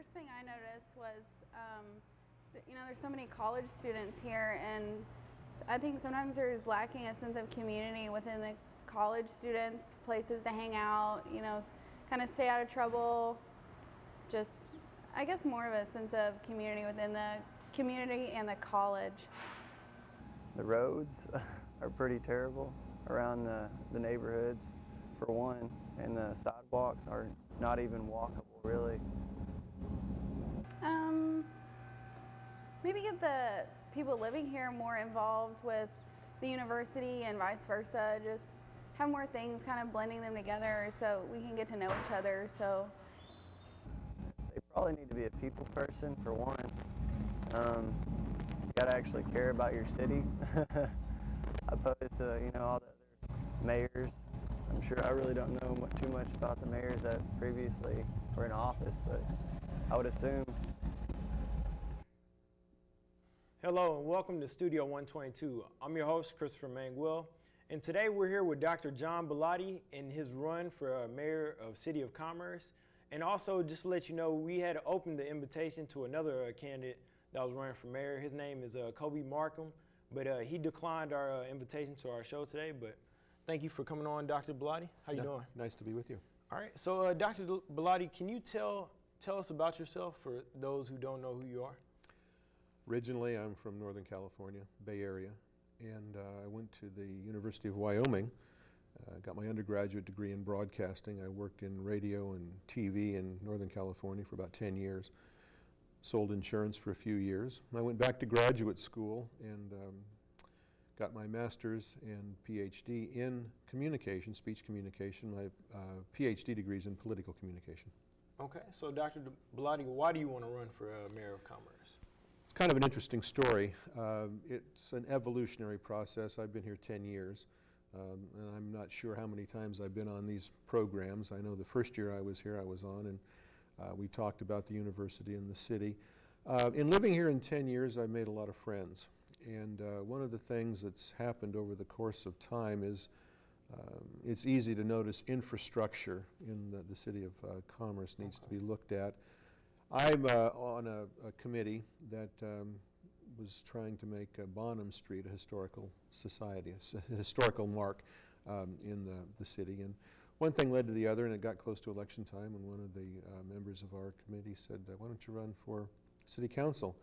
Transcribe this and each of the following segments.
first thing I noticed was, there's so many college students here, and I think sometimes there's lacking a sense of community within the college students, places to hang out, kind of stay out of trouble. Just, I guess, more of a sense of community within the community and the college. The roads are pretty terrible around the neighborhoods, for one, and the sidewalks are not even walkable, really. Maybe get the people living here more involved with the university and vice versa. Just have more things kind of blending them together so we can get to know each other. So they probably need to be a people person, for one. You got to actually care about your city, opposed to all the other mayors. I'm sure I really don't know too much about the mayors that previously were in office, but I would assume. Hello and welcome to Studio 122. I'm your host, Christopher Manguel, and today we're here with Dr. John Ballotti in his run for mayor of City of Commerce. And also, just to let you know, we had opened the invitation to another candidate that was running for mayor. His name is Colby Marcum, but he declined our invitation to our show today. But thank you for coming on, Dr. Ballotti. How you doing? Nice to be with you. All right, so Dr. Ballotti, can you tell us about yourself for those who don't know who you are? Originally, I'm from Northern California, Bay Area, and I went to the University of Wyoming, got my undergraduate degree in broadcasting. I worked in radio and TV in Northern California for about 10 years, sold insurance for a few years. I went back to graduate school and got my master's and PhD in communication, speech communication. My PhD degree is in political communication. Okay, so Dr. Ballotti, why do you want to run for mayor of Commerce? It's kind of an interesting story. It's an evolutionary process. I've been here 10 years, and I'm not sure how many times I've been on these programs. I know the first year I was here, I was on, and we talked about the university and the city. In living here in 10 years, I've made a lot of friends. And one of the things that's happened over the course of time is it's easy to notice infrastructure in the City of Commerce needs to be looked at. I'm on a committee that was trying to make Bonham Street a historical society, a historical mark in the city. And one thing led to the other, and it got close to election time, and one of the members of our committee said, why don't you run for city council?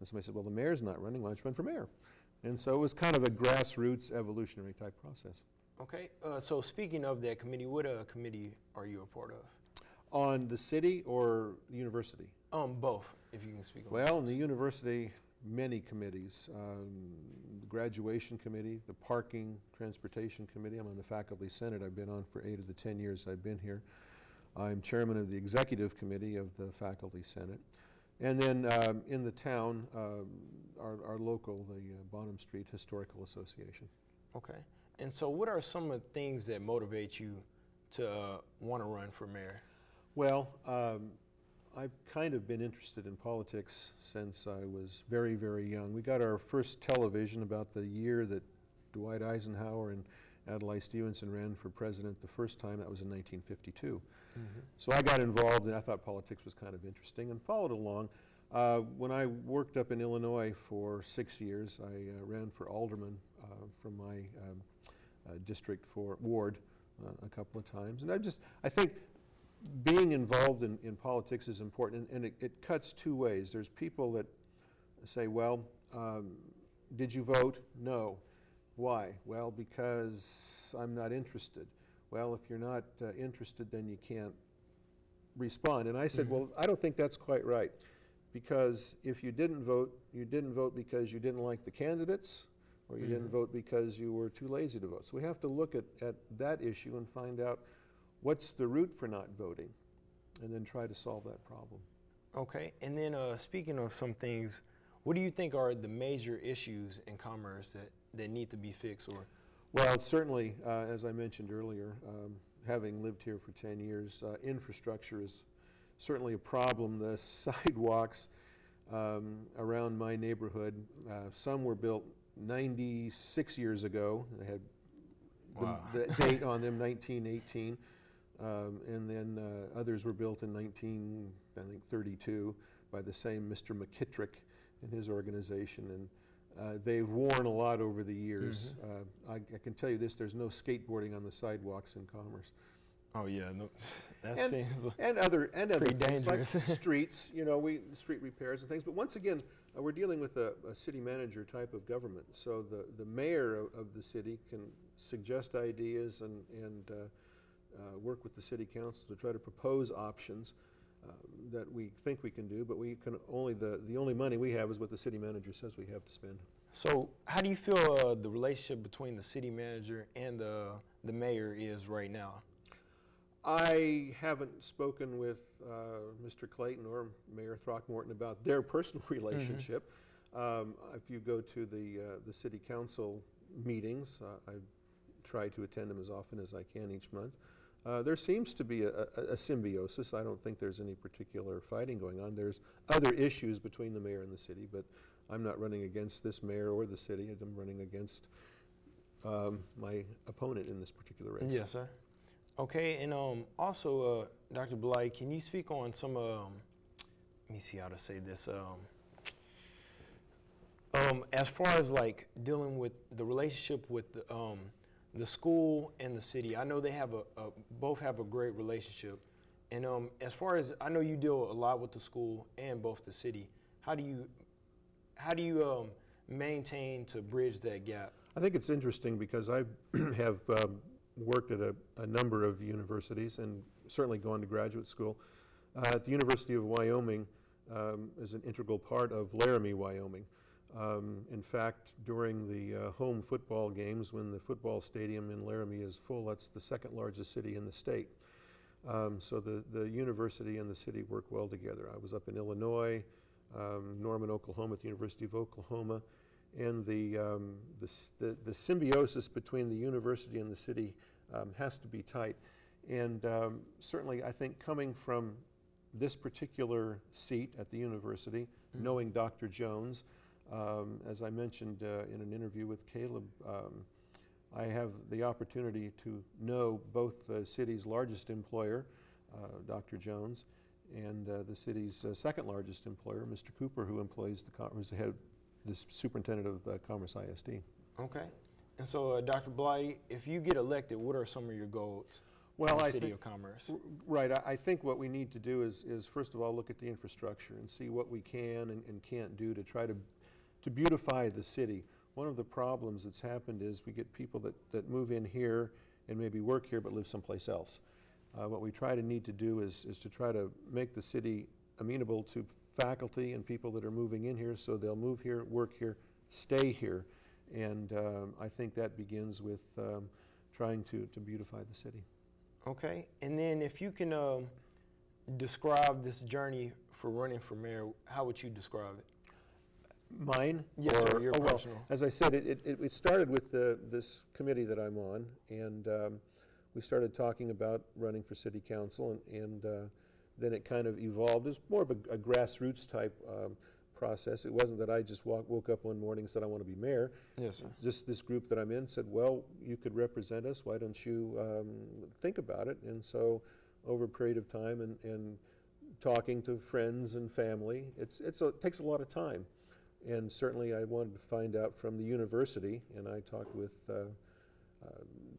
And somebody said, well, the mayor's not running, why don't you run for mayor? And so it was kind of a grassroots evolutionary type process. Okay, so speaking of that committee, what committee are you a part of? On the city or university? Both, if you can speak on Well, in the university, many committees. The graduation committee, the parking, transportation committee. I'm on the faculty senate. I've been on for 8 of the 10 years I've been here. I'm chairman of the executive committee of the faculty senate. And then in the town, our local, the Bonham Street Historical Association. Okay. And so what are some of the things that motivate you to want to run for mayor? Well, I've kind of been interested in politics since I was very, very young. We got our first television about the year that Dwight Eisenhower and Adlai Stevenson ran for president the first time. That was in 1952. Mm-hmm. So I got involved, and I thought politics was kind of interesting and followed along. When I worked up in Illinois for 6 years, I ran for alderman from my district for ward a couple of times. And I think being involved in politics is important, and it cuts two ways. There's people that say, well, did you vote? No. Why? Well, because I'm not interested. Well, if you're not interested, then you can't respond. And I said, well, I don't think that's quite right, because if you didn't vote because you didn't like the candidates, or you didn't vote because you were too lazy to vote. So we have to look at that issue and find out what's the root for not voting, and then try to solve that problem. Okay, and then speaking of some things, what do you think are the major issues in commerce that need to be fixed? Or? Well, certainly, as I mentioned earlier, having lived here for 10 years, infrastructure is certainly a problem. The sidewalks around my neighborhood, some were built 96 years ago. They had the date on them, 1918. And then others were built in I think 32, by the same Mr. McKittrick and his organization, and they've worn a lot over the years. I can tell you this, there's no skateboarding on the sidewalks in Commerce. Oh yeah, no, that And, seems and other pretty things like dangerous. streets, you know, street repairs and things. But once again, we're dealing with a city manager type of government. So the mayor of the city can suggest ideas and work with the city council to try to propose options that we think we can do. But we can only the only money we have is what the city manager says we have to spend. So how do you feel the relationship between the city manager and the mayor is right now? I haven't spoken with Mr. Clayton or Mayor Throckmorton about their personal relationship. If you go to the city council meetings, I try to attend them as often as I can each month. There seems to be a symbiosis. I don't think there's any particular fighting going on. There's other issues between the mayor and the city, but I'm not running against this mayor or the city. I'm running against my opponent in this particular race. Yes, sir. Okay, and also, Dr. Ballotti, can you speak on some, let me see how to say this, as far as like dealing with the relationship with the school and the city? I know they have both have a great relationship, and as far as, I know you deal a lot with the school and both the city. How do you maintain to bridge that gap? I think it's interesting because I have worked at a number of universities and certainly gone to graduate school. At the University of Wyoming is an integral part of Laramie, Wyoming. In fact, during the home football games, when the football stadium in Laramie is full, that's the second largest city in the state. So the university and the city work well together. I was up in Illinois, Norman, Oklahoma, at the University of Oklahoma, and the symbiosis between the university and the city has to be tight. And certainly I think coming from this particular seat at the university, knowing Dr. Jones, as I mentioned in an interview with Caleb, I have the opportunity to know both the city's largest employer, Dr. Jones, and the city's second largest employer, Mr. Cooper, who's the head, the superintendent of Commerce ISD. Okay. And so, Dr. Ballotti, if you get elected, what are some of your goals Well, for the I City think, of Commerce? Right. I think what we need to do is first of all look at the infrastructure and see what we can and can't do to try to beautify the city. One of the problems that's happened is we get people that move in here and maybe work here but live someplace else. What we need to do is to try to make the city amenable to faculty and people that are moving in here, so they'll move here, work here, stay here. And I think that begins with trying to beautify the city. Okay, and then if you can describe this journey for running for mayor, how would you describe it? Mine? Yes, sir, your personal. Well, as I said, it started with this committee that I'm on, and we started talking about running for city council, and then it kind of evolved. It was more of a grassroots type process. It wasn't that I just woke up one morning and said I want to be mayor. Yes, sir. Just this group that I'm in said, well, you could represent us. Why don't you think about it? And so over a period of time and talking to friends and family, it takes a lot of time. And certainly I wanted to find out from the university, and I talked with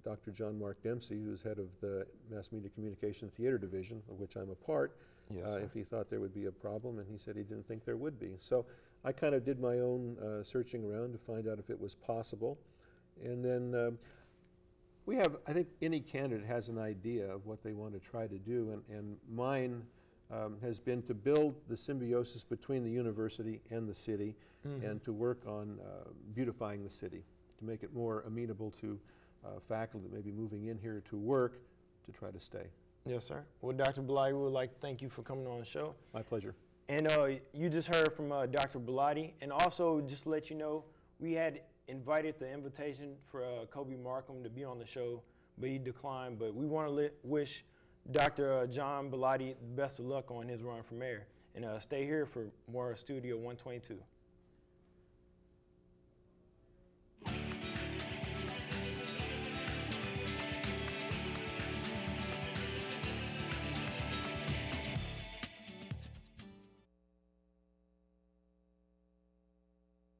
Dr. John Mark Dempsey, who's head of the Mass Media Communication Theater Division, of which I'm a part, Yes, if he thought there would be a problem, and he said he didn't think there would be. So I kind of did my own searching around to find out if it was possible. And then we have, I think any candidate has an idea of what they want to try to do, and mine has been to build the symbiosis between the university and the city, and to work on beautifying the city, to make it more amenable to faculty that may be moving in here to work, to try to stay. Yes, sir. Well, Dr. Ballotti, we would like to thank you for coming on the show. My pleasure. And you just heard from Dr. Ballotti. And also, just to let you know, we had invited the invitation for Colby Marcum to be on the show, but he declined. But we want to wish Dr. John Ballotti the best of luck on his run for mayor. And stay here for more Studio 122.